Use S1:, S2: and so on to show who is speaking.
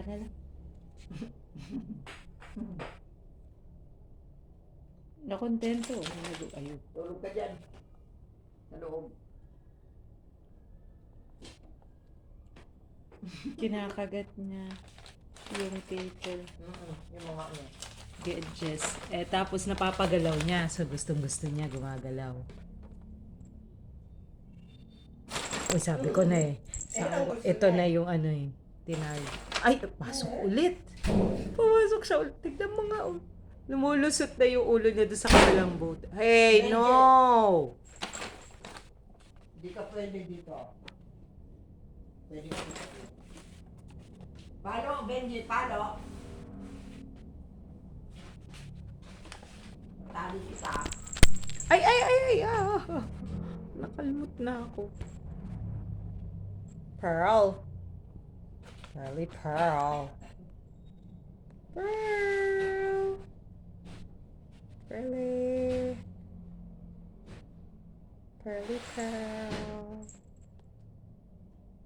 S1: ka na lang. Nakontento. Ayun.
S2: Tulog ka dyan. Sa loob.
S1: Kinakagat niya yung paper.
S2: Yung mga ano.
S1: Gadgets. Tapos napapagalaw niya. So, gustong-gusto niya gumagalaw. Uy, sabi ko na eh. Ito na yung ano eh. Tinay. Ay, pasok ulit. Pumasok siya ulit. Tignan mo nga. Lumulusot na yung ulo niya doon sa kabilang boat. Hey, no!
S2: Hindi ka pwede dito. Pwede ka dito. Palo, Benji, palo. Tali kita.
S1: Ay! Nakalmot na ako. Pearl. Pearl. Pearly Pearl.